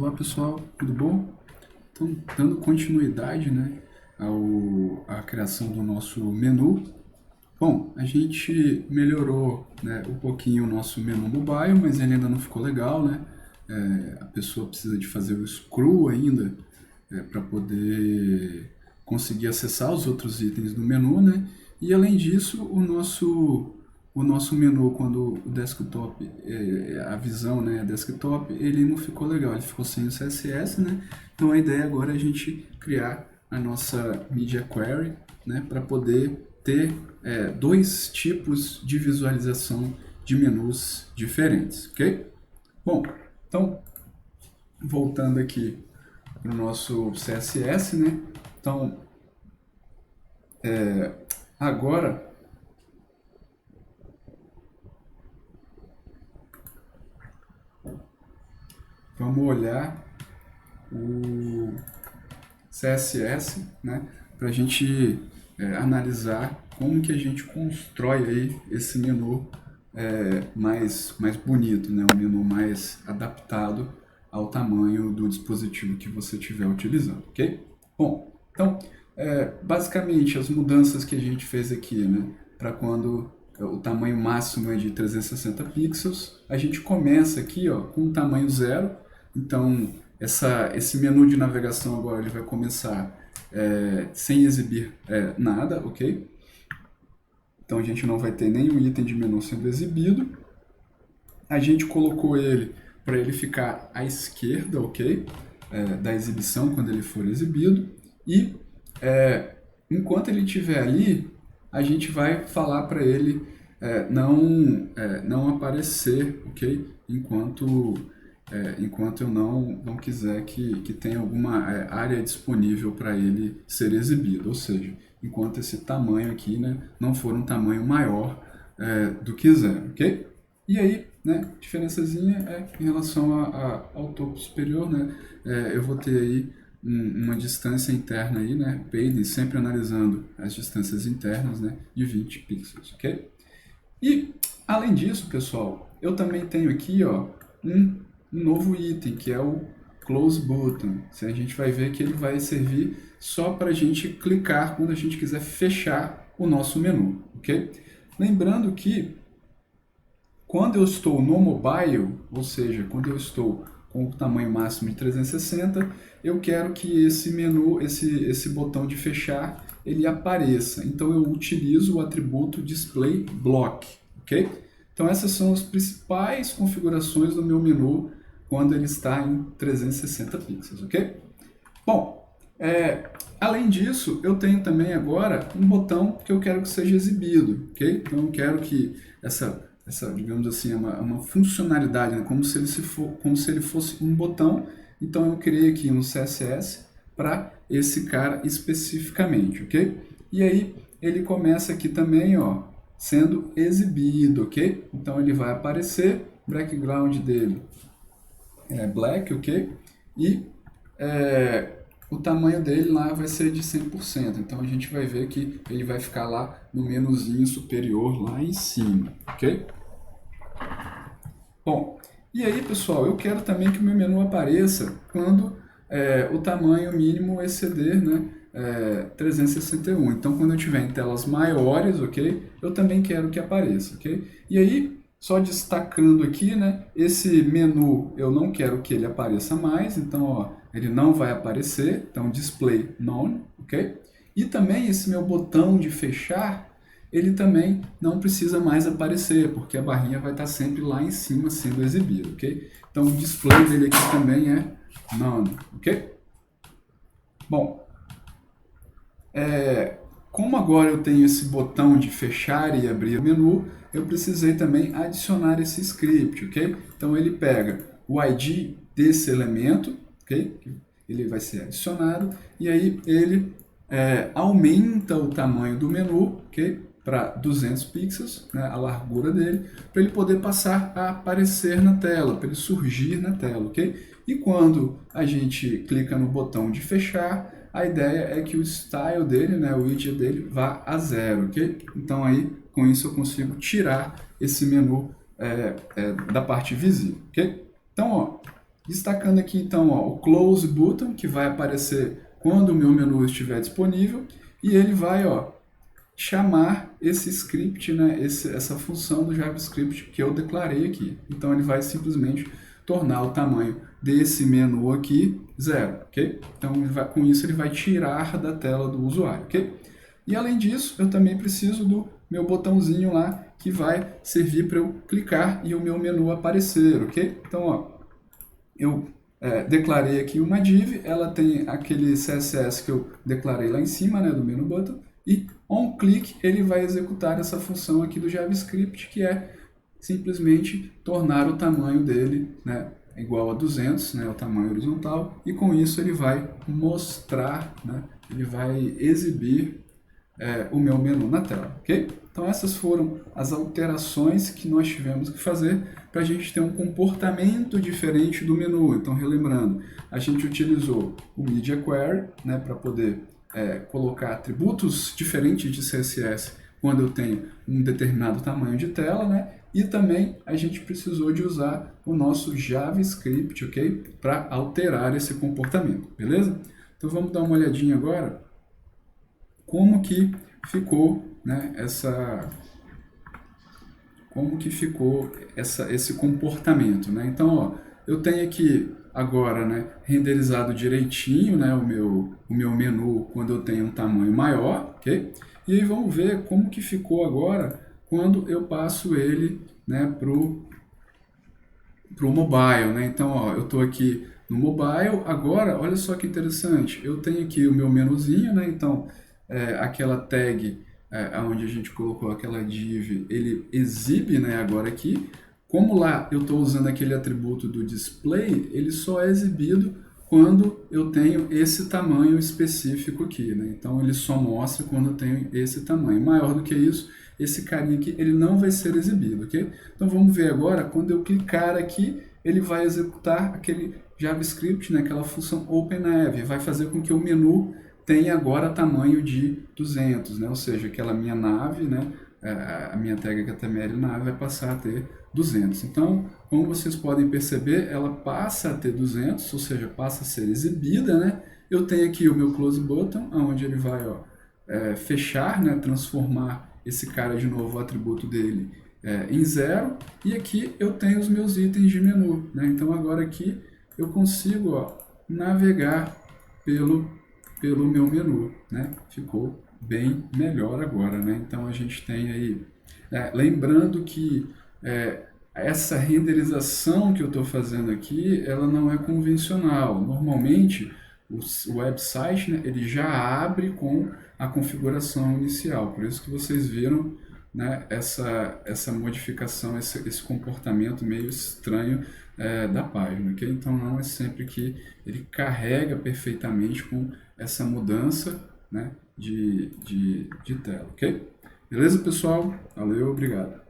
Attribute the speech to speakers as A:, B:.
A: Olá pessoal, tudo bom? Então, dando continuidade, né, à criação do nosso menu. Bom, a gente melhorou, né, um pouquinho o nosso menu mobile, mas ele ainda não ficou legal, né? A pessoa precisa de fazer o scroll ainda para poder conseguir acessar os outros itens do menu, né? E além disso, o nosso menu, quando o desktop, a visão, né, desktop, ele não ficou legal, ele ficou sem o CSS, né? Então a ideia agora é a gente criar a nossa Media Query, né, para poder ter dois tipos de visualização de menus diferentes, ok? Bom, então, voltando aqui para o nosso CSS, né? Então, agora vamos olhar o CSS, né? Para a gente analisar como que a gente constrói aí esse menu mais bonito, né? Um menu mais adaptado ao tamanho do dispositivo que você estiver utilizando, ok? Bom, então, basicamente as mudanças que a gente fez aqui, né? Para quando o tamanho máximo é de 360 pixels, a gente começa aqui, ó, com o tamanho 0. Então, esse menu de navegação agora ele vai começar sem exibir nada, ok? Então a gente não vai ter nenhum item de menu sendo exibido. A gente colocou ele para ele ficar à esquerda, ok? Da exibição quando ele for exibido. E enquanto ele estiver ali, a gente vai falar para ele não aparecer, ok? Enquanto eu não quiser que tenha alguma área disponível para ele ser exibido, ou seja, enquanto esse tamanho aqui, né, não for um tamanho maior do que 0, ok? E aí, né, diferençazinha em relação ao topo superior, né, eu vou ter aí uma distância interna aí, né, padding, sempre analisando as distâncias internas, né, de 20 pixels, ok? E, além disso, pessoal, eu também tenho aqui, ó, um novo item, que é o Close Button. A gente vai ver que ele vai servir só para a gente clicar quando a gente quiser fechar o nosso menu, ok? Lembrando que quando eu estou no mobile, ou seja, quando eu estou com o tamanho máximo de 360, eu quero que esse menu, esse botão de fechar, ele apareça. Então eu utilizo o atributo Display Block, ok? Então essas são as principais configurações do meu menu quando ele está em 360 pixels, ok? Bom, além disso, eu tenho também agora um botão que eu quero que seja exibido, ok? Então eu quero que essa digamos assim, uma funcionalidade, né? como se ele fosse um botão. Então eu criei aqui um CSS para esse cara especificamente, ok? E aí ele começa aqui também, ó, sendo exibido, ok? Então ele vai aparecer, background dele é black, ok? E o tamanho dele lá vai ser de 100%. Então a gente vai ver que ele vai ficar lá no menuzinho superior lá em cima, ok? Bom, e aí pessoal, eu quero também que o meu menu apareça quando o tamanho mínimo exceder, né, 361. Então quando eu tiver em telas maiores, ok, eu também quero que apareça, ok? E aí, só destacando aqui, né, esse menu eu não quero que ele apareça mais, então ó, ele não vai aparecer, então display none, ok? E também esse meu botão de fechar, ele também não precisa mais aparecer, porque a barrinha vai estar sempre lá em cima sendo exibida, ok? Então o display dele aqui também é none, ok? Bom, como agora eu tenho esse botão de fechar e abrir o menu, eu precisei também adicionar esse script, ok? Então ele pega o ID desse elemento, ok? Ele vai ser adicionado, e aí ele aumenta o tamanho do menu, ok? Para 200 pixels, né, a largura dele, para ele poder passar a aparecer na tela, para ele surgir na tela, ok? E quando a gente clica no botão de fechar, a ideia é que o style dele, né, o widget dele, vá a 0, ok? Então aí, com isso eu consigo tirar esse menu da parte visível, ok? Então, ó, Destacando aqui então ó, o Close Button, que vai aparecer quando o meu menu estiver disponível, e ele vai ó, chamar esse script, né, essa função do JavaScript que eu declarei aqui. Então ele vai simplesmente tornar o tamanho desse menu aqui 0, ok? Então com isso ele vai tirar da tela do usuário, ok? E além disso, eu também preciso do meu botãozinho lá que vai servir para eu clicar e o meu menu aparecer, ok? Então, ó, eu declarei aqui uma div, ela tem aquele CSS que eu declarei lá em cima, né, do menu button, e onClick ele vai executar essa função aqui do JavaScript, que é simplesmente tornar o tamanho dele, né, igual a 200, né, o tamanho horizontal, e com isso ele vai mostrar, né, ele vai exibir o meu menu na tela, ok? Então essas foram as alterações que nós tivemos que fazer para a gente ter um comportamento diferente do menu. Então relembrando, a gente utilizou o Media Query, né, para poder colocar atributos diferentes de CSS quando eu tenho um determinado tamanho de tela, né? E também a gente precisou de usar o nosso JavaScript, ok? Para alterar esse comportamento, beleza? Então vamos dar uma olhadinha agora como que ficou, né, esse comportamento, né? Então, ó, eu tenho aqui agora, né, renderizado direitinho, né, o meu menu quando eu tenho um tamanho maior, ok? E aí vamos ver como que ficou agora quando eu passo ele, né, pro mobile, né? Então, ó, eu estou aqui no mobile, agora, olha só que interessante, eu tenho aqui o meu menuzinho, né? Então, aquela tag onde a gente colocou aquela div, ele exibe, né, agora aqui. Como lá eu estou usando aquele atributo do display, ele só é exibido quando eu tenho esse tamanho específico aqui, né? Então ele só mostra quando eu tenho esse tamanho. Maior do que isso, esse carinha aqui, ele não vai ser exibido, ok? Então vamos ver agora, quando eu clicar aqui, ele vai executar aquele JavaScript, né, aquela função OpenNav, vai fazer com que o menu tenha agora tamanho de 200, né? Ou seja, aquela minha nave, né, a minha tag HTML nave vai passar a ter 200. Então, como vocês podem perceber, ela passa a ter 200, ou seja, passa a ser exibida, né? Eu tenho aqui o meu close button, onde ele vai ó, fechar, né, transformar esse cara de novo, o atributo dele, em 0, e aqui eu tenho os meus itens de menu, né? Então agora aqui eu consigo ó, navegar pelo meu menu, né? Ficou bem melhor agora, né? Então a gente tem aí, lembrando que essa renderização que eu estou fazendo aqui, ela não é convencional. Normalmente o website, né, ele já abre com a configuração inicial, por isso que vocês viram, né, essa modificação, esse comportamento meio estranho da página, ok? Então não é sempre que ele carrega perfeitamente com essa mudança, né, de tela, ok? Beleza, pessoal? Valeu, obrigado.